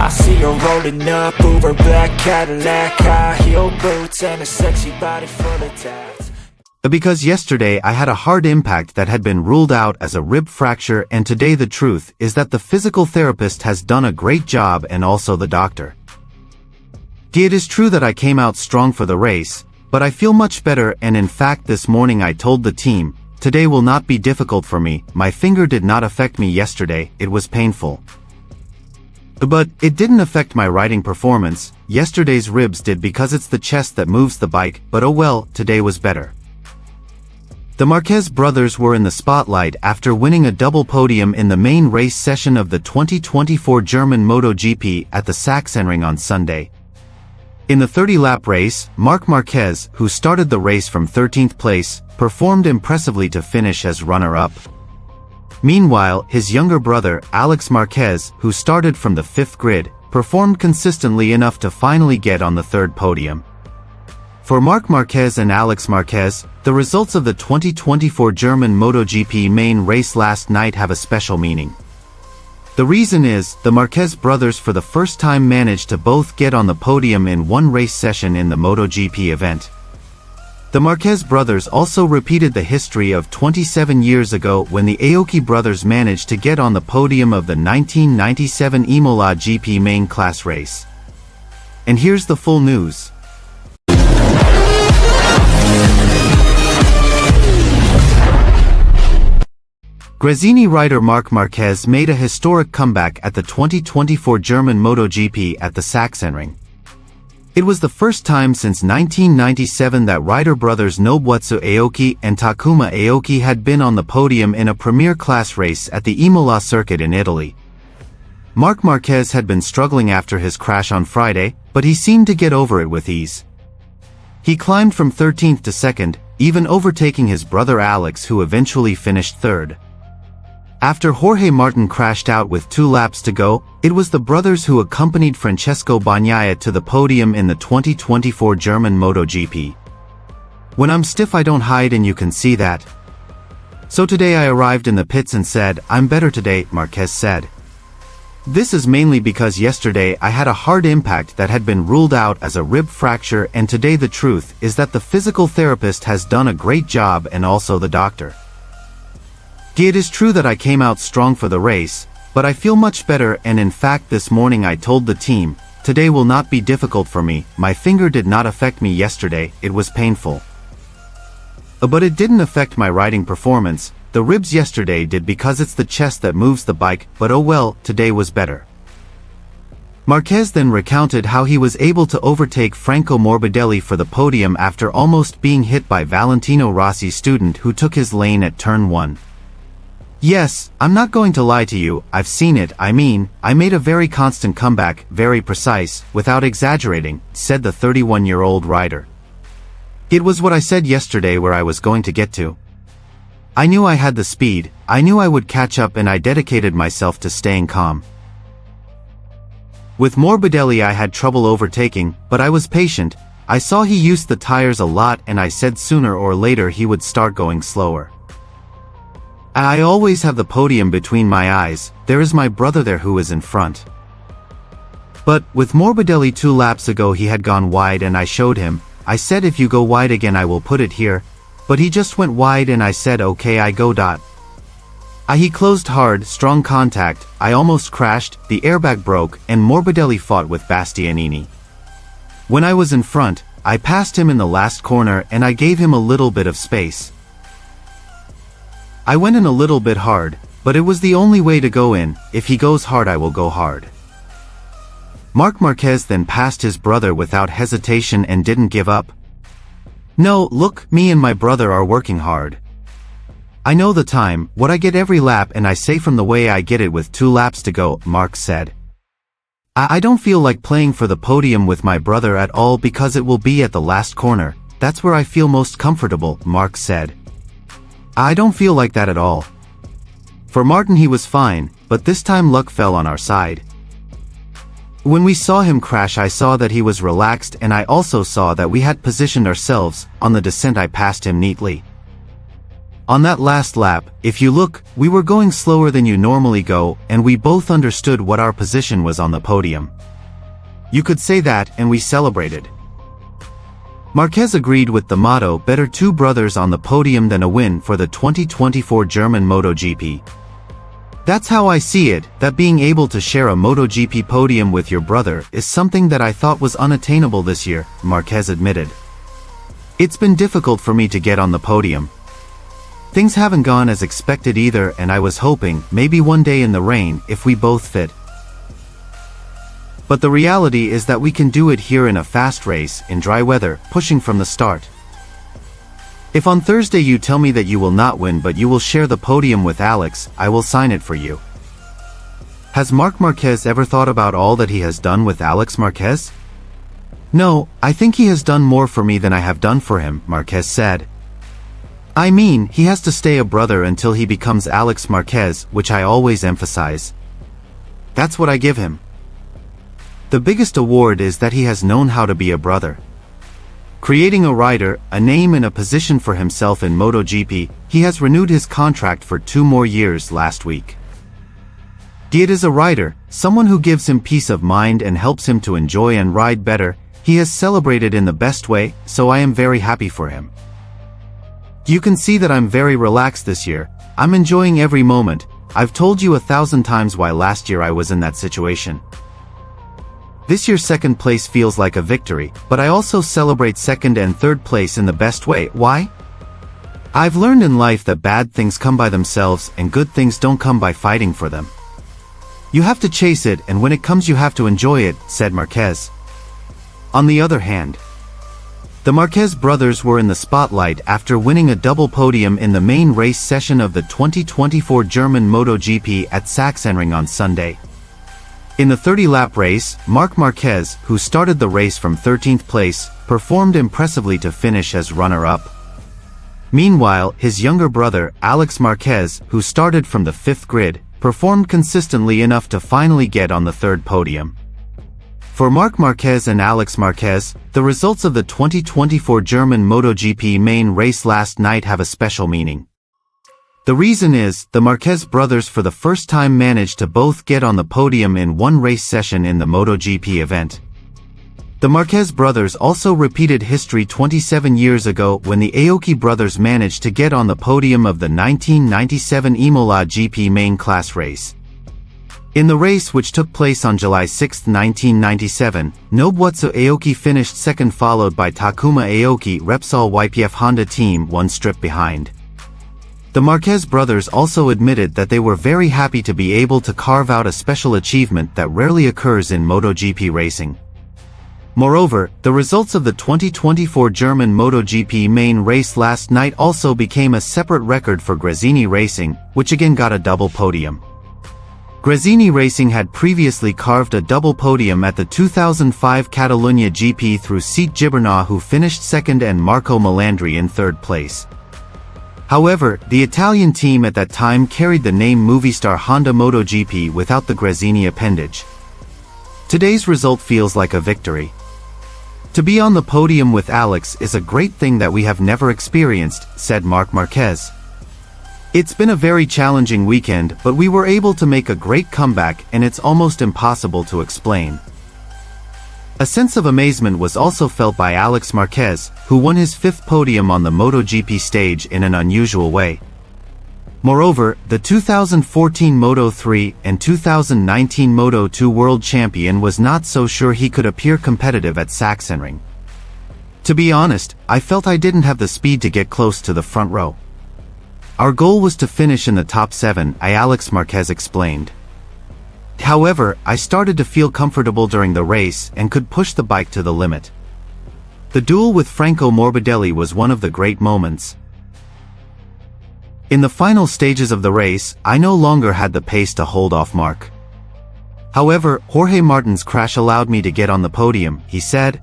I see her rolling up, Uber black Cadillac, high heel boots and a sexy body full of tats. Because yesterday I had a hard impact that had been ruled out as a rib fracture, and today the truth is that the physical therapist has done a great job, and also the doctor. It is true that I came out strong for the race, but I feel much better, and in fact this morning I told the team, today will not be difficult for me. My finger did not affect me yesterday, it was painful. But it didn't affect my riding performance. Yesterday's ribs did because it's the chest that moves the bike, but oh well, today was better. The Marquez brothers were in the spotlight after winning a double podium in the main race session of the 2024 German MotoGP at the Sachsenring on Sunday. In the 30-lap race, Marc Marquez, who started the race from 13th place, performed impressively to finish as runner-up. Meanwhile, his younger brother, Alex Marquez, who started from the 5th grid, performed consistently enough to finally get on the 3rd podium. For Marc Marquez and Alex Marquez, the results of the 2024 German MotoGP main race last night have a special meaning. The reason is, the Marquez brothers for the first time managed to both get on the podium in one race session in the MotoGP event. The Marquez brothers also repeated the history of 27 years ago when the Aoki brothers managed to get on the podium of the 1997 Imola GP main class race. And here's the full news. Gresini rider Marc Marquez made a historic comeback at the 2024 German MotoGP at the Sachsenring. It was the first time since 1997 that rider brothers Nobutsu Aoki and Takuma Aoki had been on the podium in a premier class race at the Imola circuit in Italy. Marc Marquez had been struggling after his crash on Friday, but he seemed to get over it with ease. He climbed from 13th to 2nd, even overtaking his brother Alex, who eventually finished 3rd. After Jorge Martin crashed out with 2 laps to go, it was the brothers who accompanied Francesco Bagnaia to the podium in the 2024 German MotoGP. When I'm stiff I don't hide, and you can see that. So today I arrived in the pits and said, I'm better today, Marquez said. This is mainly because yesterday I had a hard impact that had been ruled out as a rib fracture, and today the truth is that the physical therapist has done a great job, and also the doctor. It is true that I came out strong for the race, but I feel much better, and in fact this morning I told the team, today will not be difficult for me. My finger did not affect me yesterday, it was painful. But it didn't affect my riding performance. The ribs yesterday did because it's the chest that moves the bike, but oh well, today was better. Marquez then recounted how he was able to overtake Franco Morbidelli for the podium after almost being hit by Valentino Rossi's student who took his lane at turn 1. Yes, I'm not going to lie to you, I've seen it. I mean, I made a very constant comeback, very precise, without exaggerating, said the 31-year-old rider. It was what I said yesterday where I was going to get to. I knew I had the speed, I knew I would catch up, and I dedicated myself to staying calm. With Morbidelli I had trouble overtaking, but I was patient. I saw he used the tires a lot, and I said sooner or later he would start going slower. I always have the podium between my eyes, there is my brother there who is in front. But, with Morbidelli 2 laps ago he had gone wide, and I showed him, I said if you go wide again I will put it here, but he just went wide and I said okay I go. He closed hard, strong contact, I almost crashed, the airbag broke, and Morbidelli fought with Bastianini. When I was in front, I passed him in the last corner and I gave him a little bit of space. I went in a little bit hard, but it was the only way to go in. If he goes hard I will go hard. Marc Marquez then passed his brother without hesitation and didn't give up. No, look, me and my brother are working hard. I know the time, what I get every lap, and I say from the way I get it with 2 laps to go, Marc said. I don't feel like playing for the podium with my brother at all because it will be at the last corner. That's where I feel most comfortable, Marc said. I don't feel like that at all. For Martin he was fine, but this time luck fell on our side. When we saw him crash I saw that he was relaxed, and I also saw that we had positioned ourselves. On the descent I passed him neatly. On that last lap, if you look, we were going slower than you normally go, and we both understood what our position was on the podium. You could say that, and we celebrated. Marquez agreed with the motto, better two brothers on the podium than a win for the 2024 German MotoGP. That's how I see it, that being able to share a MotoGP podium with your brother is something that I thought was unattainable this year, Marquez admitted. It's been difficult for me to get on the podium. Things haven't gone as expected either, and I was hoping, maybe one day in the rain, if we both fit. But the reality is that we can do it here in a fast race, in dry weather, pushing from the start. If on Thursday you tell me that you will not win but you will share the podium with Alex, I will sign it for you. Has Marc Marquez ever thought about all that he has done with Alex Marquez? No, I think he has done more for me than I have done for him, Marquez said. I mean, he has to stay a brother until he becomes Alex Marquez, which I always emphasize. That's what I give him. The biggest award is that he has known how to be a brother. Creating a rider, a name and a position for himself in MotoGP, he has renewed his contract for 2 more years last week. It is a rider, someone who gives him peace of mind and helps him to enjoy and ride better. He has celebrated in the best way, so I am very happy for him. You can see that I'm very relaxed this year. I'm enjoying every moment. I've told you 1,000 times why last year I was in that situation. This year's second place feels like a victory, but I also celebrate second and third place in the best way. Why? I've learned in life that bad things come by themselves and good things don't come by fighting for them. You have to chase it, and when it comes you have to enjoy it, said Marquez. On the other hand, the Marquez brothers were in the spotlight after winning a double podium in the main race session of the 2024 German MotoGP at Sachsenring on Sunday. In the 30-lap race, Marc Marquez, who started the race from 13th place, performed impressively to finish as runner-up. Meanwhile, his younger brother, Alex Marquez, who started from the 5th grid, performed consistently enough to finally get on the 3rd podium. For Marc Marquez and Alex Marquez, the results of the 2024 German MotoGP main race last night have a special meaning. The reason is, the Marquez brothers for the first time managed to both get on the podium in one race session in the MotoGP event. The Marquez brothers also repeated history 27 years ago when the Aoki brothers managed to get on the podium of the 1997 Imola GP main class race. In the race which took place on July 6, 1997, Nobuotsu Aoki finished second followed by Takuma Aoki, Repsol YPF Honda team, one strip behind. The Marquez brothers also admitted that they were very happy to be able to carve out a special achievement that rarely occurs in MotoGP racing. Moreover, the results of the 2024 German MotoGP main race last night also became a separate record for Gresini Racing, which again got a double podium. Gresini Racing had previously carved a double podium at the 2005 Catalunya GP through Seat Gibernau, who finished second, and Marco Melandri in third place. However, the Italian team at that time carried the name Movistar Honda MotoGP without the Gresini appendage. Today's result feels like a victory. To be on the podium with Alex is a great thing that we have never experienced, said Marc Marquez. It's been a very challenging weekend, but we were able to make a great comeback, and it's almost impossible to explain. A sense of amazement was also felt by Alex Marquez, who won his 5th podium on the MotoGP stage in an unusual way. Moreover, the 2014 Moto3 and 2019 Moto2 world champion was not so sure he could appear competitive at Sachsenring. To be honest, I felt I didn't have the speed to get close to the front row. Our goal was to finish in the top 7, Alex Marquez explained. However, I started to feel comfortable during the race and could push the bike to the limit. The duel with Franco Morbidelli was one of the great moments. In the final stages of the race, I no longer had the pace to hold off Marc. However, Jorge Martin's crash allowed me to get on the podium, he said.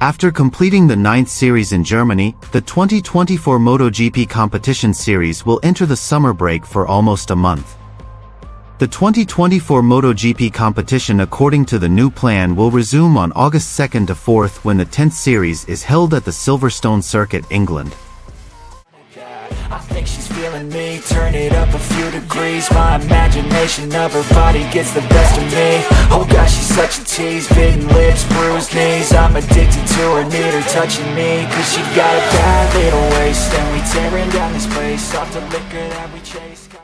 After completing the 9th series in Germany, the 2024 MotoGP competition series will enter the summer break for almost a month. The 2024 MotoGP competition, according to the new plan, will resume on August 2nd to 4th when the 10th series is held at the Silverstone Circuit, England. I think she's feeling me. Turn it up a few degrees. My imagination of her body gets the best of me. Oh gosh, she's such a tease. Bitten lips, bruised knees. I'm addicted to her, need her touching me. Cause she got a bad little waist, and we tearing down this place off the liquor that we chase.